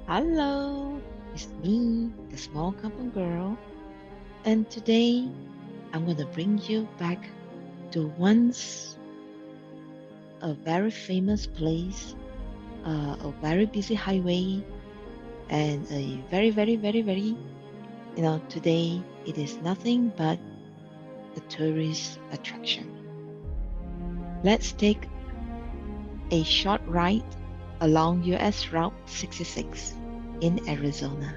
Hello, it's me, the small kampung girl, and today I'm gonna bring you back to once a very famous place, a very busy highway, and a very, today it is nothing but a tourist attraction. Let's take a short ride along US Route 66 in Arizona.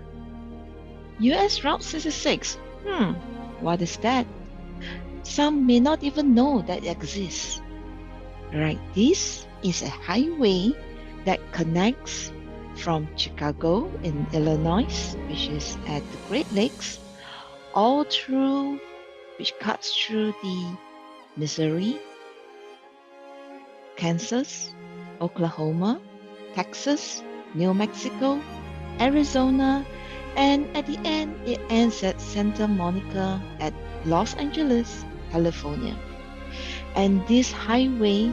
US Route 66. What is that? Some may not even know that it exists. Right? This is a highway that connects from Chicago in Illinois, which is at the Great Lakes, all through, which cuts through the Missouri, Kansas, Oklahoma, Texas, New Mexico, Arizona, and at the end, it ends at Santa Monica at Los Angeles, California. And this highway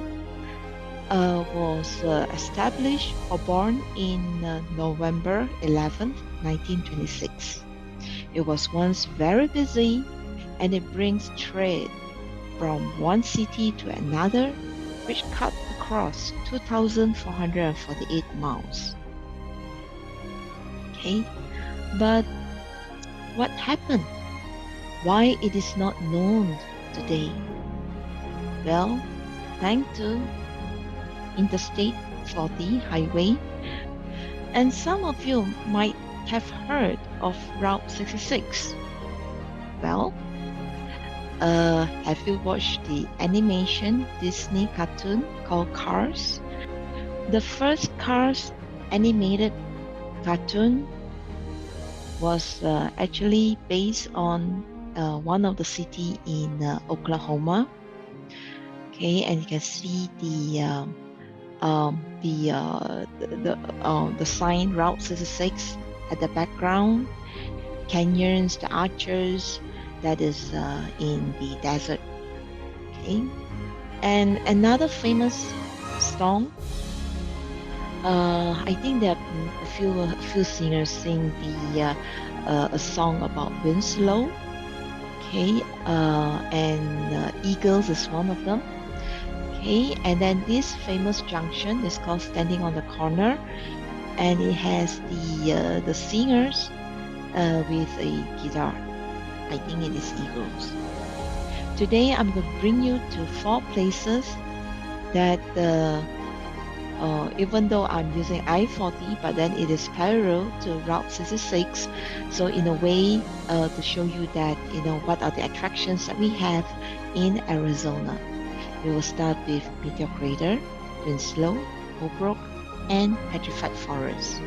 was established or born in November 11th, 1926. It was once very busy and it brings trade from one city to another, which cut across 2,448 miles. Okay, but what happened? Why it is not known today? Well, thanks to Interstate 40 highway, and some of you might have heard of Route 66. Well, have you watched the animation Disney cartoon called Cars? The first Cars animated cartoon was actually based on one of the city in Oklahoma. Okay, and you can see the sign Route 66 at the background, canyons, the archers that is in the desert. Okay, and another famous song. I think there are a few singers sing a song about Winslow. Okay, and Eagles is one of them. Okay, and then this famous junction is called Standing on the Corner, and it has the singers with a guitar. I think it is Eagles. Today I'm going to bring you to 4 places that even though I'm using I-40, but then it is parallel to Route 66. So in a way, to show you that what are the attractions that we have in Arizona. We will start with Meteor Crater, Winslow, Holbrook, and Petrified Forest.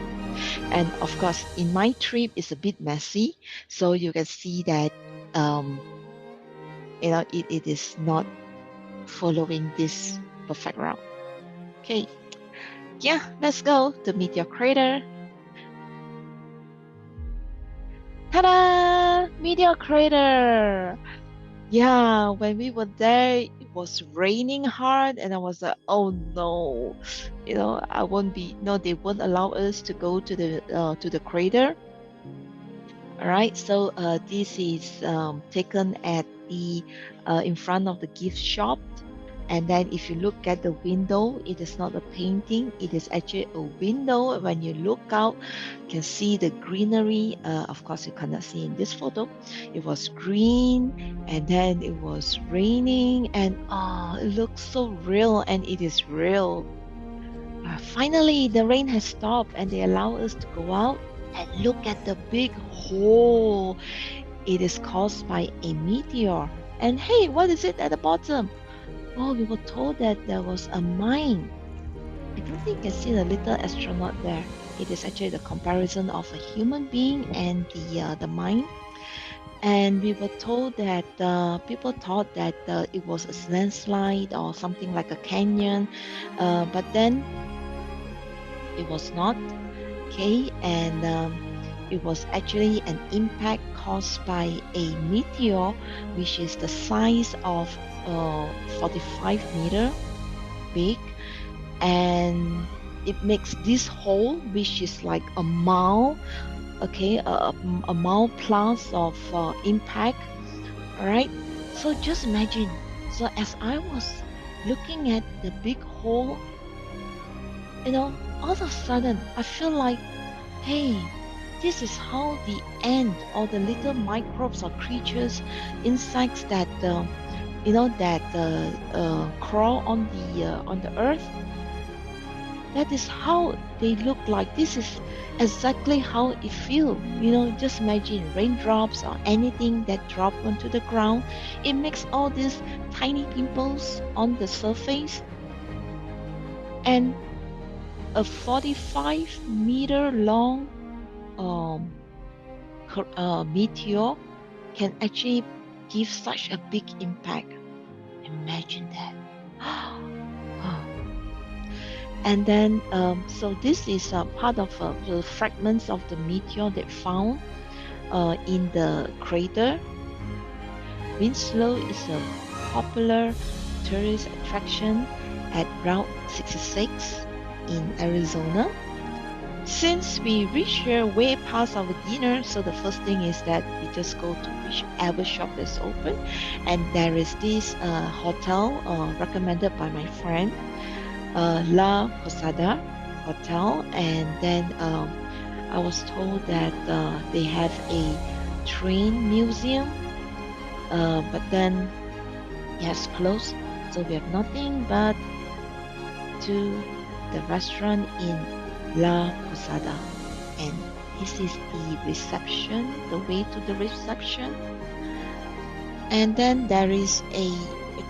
And of course, in my trip, it's a bit messy, so you can see that it is not following this perfect route. Okay, yeah, let's go to Meteor Crater. Ta-da! Meteor Crater! Yeah, when we were there, it was raining hard, and I was like, oh no, I won't be, no, they won't allow us to go to the crater. All right, so this is taken at the in front of the gift shop. And then if you look at the window, it is not a painting, it is actually a window. When you look out, you can see the greenery. Of course, you cannot see in this photo. It was green, and then it was raining, and it looks so real, and it is real. Finally, the rain has stopped, and they allow us to go out and look at the big hole. It is caused by a meteor. And hey, what is it at the bottom? Oh, we were told that there was a mine. I don't think you can see the little astronaut there. It is actually the comparison of a human being and the mine. And we were told that people thought that it was a landslide or something like a canyon, but then it was not. Okay, and it was actually an impact caused by a meteor, which is the size of 45 meter big, and it makes this hole, which is like a mile, okay, a mile plus of impact. All right. So just imagine. So as I was looking at the big hole, all of a sudden I feel like, hey, this is how the ant or the little microbes or creatures, insects that crawl on the earth. That is how they look like. This is exactly how it feels. Just imagine raindrops or anything that drop onto the ground. It makes all these tiny pimples on the surface, and a 45-meter long um, meteor can actually give such a big impact. Imagine that. And then, so this is part of the fragments of the meteor that found in the crater. Winslow is a popular tourist attraction at Route 66 in Arizona. Since we reached here way past our dinner, so the first thing is that we just go to whichever shop that's open, and there is this hotel recommended by my friend, La Posada Hotel, and then I was told that they have a train museum, but then it has closed, so we have nothing but to the restaurant in La Posada, and this is the reception, the way to the reception. And then there is a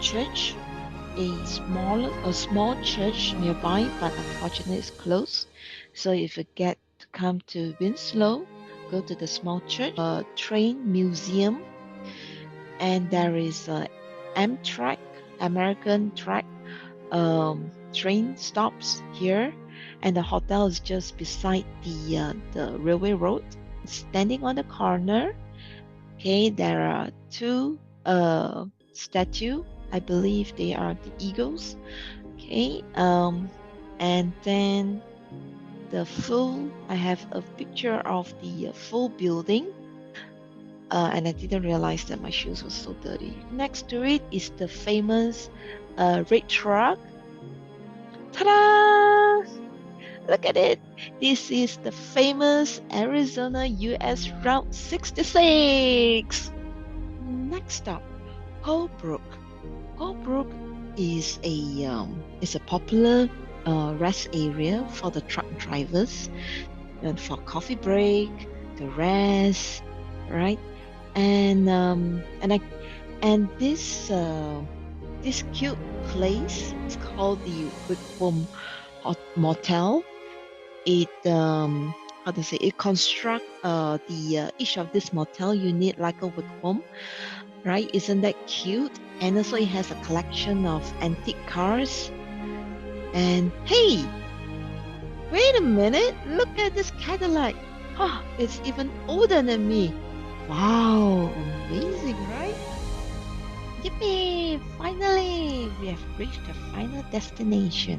church, a small church nearby, but unfortunately it's closed. So if you get to come to Winslow, go to the small church, train museum, and there is a Amtrak, American track train stops here, and the hotel is just beside the railway road. Standing on the corner, okay, there are two statue. I believe they are the eagles. Okay, and then I have a picture of the full building. And I didn't realize that my shoes were so dirty. Next to it is the famous red truck. Ta-da! Look at it. This is the famous Arizona US Route 66. Next stop, Holbrook. Holbrook is a popular rest area for the truck drivers, and for coffee break, to rest, right? And this cute place is called the Wigwam Motel. It how to say, it construct the each of this motel unit like a wigwam, right? Isn't that cute? And also it has a collection of antique cars. And hey, wait a minute, look at this Cadillac. Oh, it's even older than me. Wow, amazing, right? Yippee! Finally, we have reached the final destination.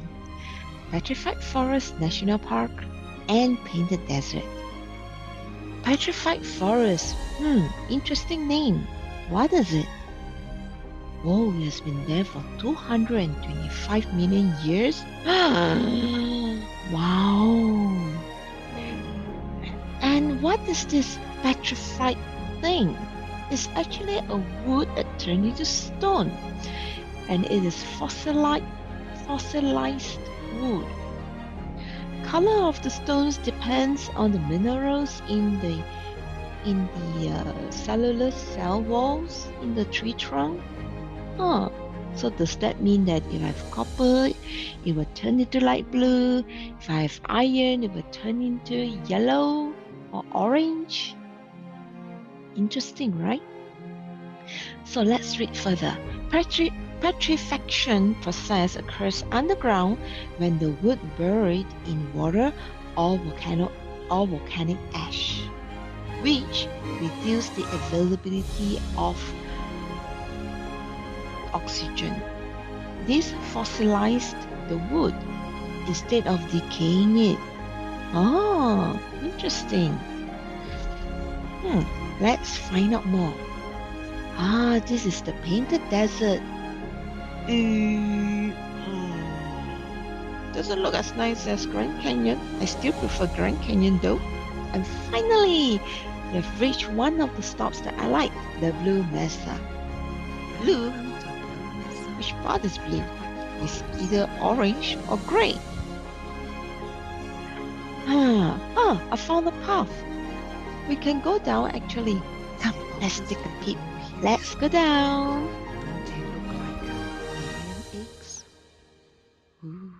Petrified Forest National Park and Painted Desert. Petrified Forest. Interesting name. What is it? Whoa, it has been there for 225 million years? Wow. And what is this petrified thing? It's actually a wood that turned into stone, and it is fossilized wood. Color of the stones depends on the minerals in the cellulose cell walls in the tree trunk. So does that mean that if I have copper, it will turn into light blue? If I have iron, it will turn into yellow or orange? Interesting, right? So let's read further. Petrifaction process occurs underground when the wood buried in water or volcanic ash, which reduce the availability of oxygen. This fossilized the wood. instead of decaying it. Oh, interesting. Let's find out more. This is the painted desert. Doesn't look as nice as Grand Canyon. I still prefer Grand Canyon though. And finally, we've reached one of the stops that I like, the Blue Mesa. Blue? Which part is blue? It's either orange or grey. I found a path. We can go down actually. Come, let's take a peek. Let's go down. Don't they look like alien eggs? Ooh.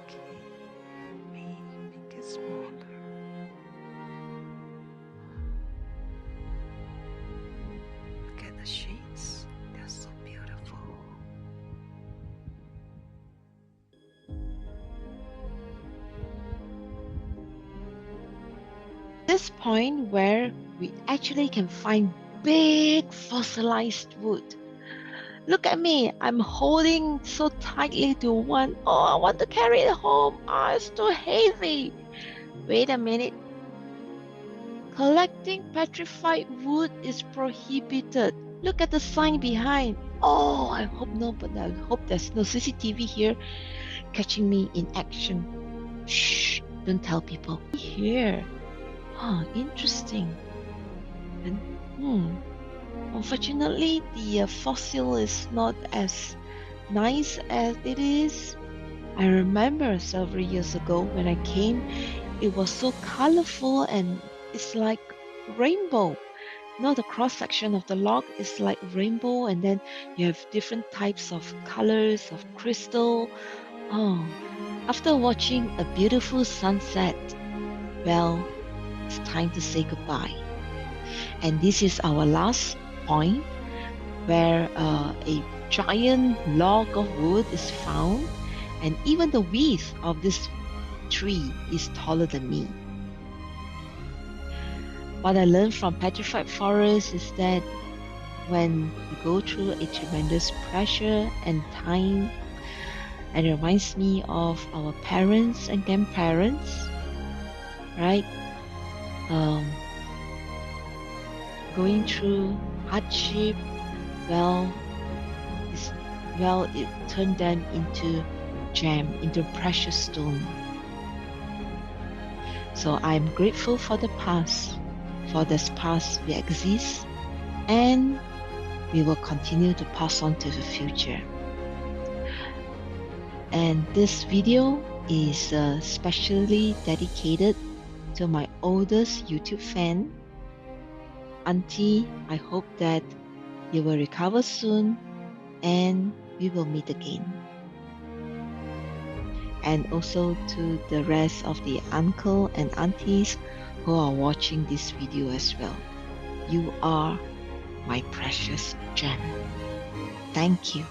Okay, make it smaller. Look at the shades. They're so beautiful. This point where we actually can find big fossilized wood. Look at me, I'm holding so tightly to one. Oh, I want to carry it home. It's too heavy. Wait a minute. Collecting petrified wood is prohibited. Look at the sign behind. Oh, I hope no, but I hope there's no CCTV here catching me in action. Shh, don't tell people. Here. Interesting. And, unfortunately, the fossil is not as nice as it is. I remember several years ago when I came, it was so colorful and it's like rainbow. The cross section of the log is like rainbow, and then you have different types of colors of crystal. After watching a beautiful sunset, well, it's time to say goodbye. And this is our last point where a giant log of wood is found, and even the width of this tree is taller than me. What I learned from petrified forests is that when you go through a tremendous pressure and time, it reminds me of our parents and grandparents, right? Going through hardship, it turned them into gem, into precious stone. So I'm grateful for the past. For this past we exist, and we will continue to pass on to the future. And this video is specially dedicated to my oldest YouTube fan, Auntie. I hope that you will recover soon and we will meet again. And also to the rest of the uncle and aunties who are watching this video as well. You are my precious gem. Thank you.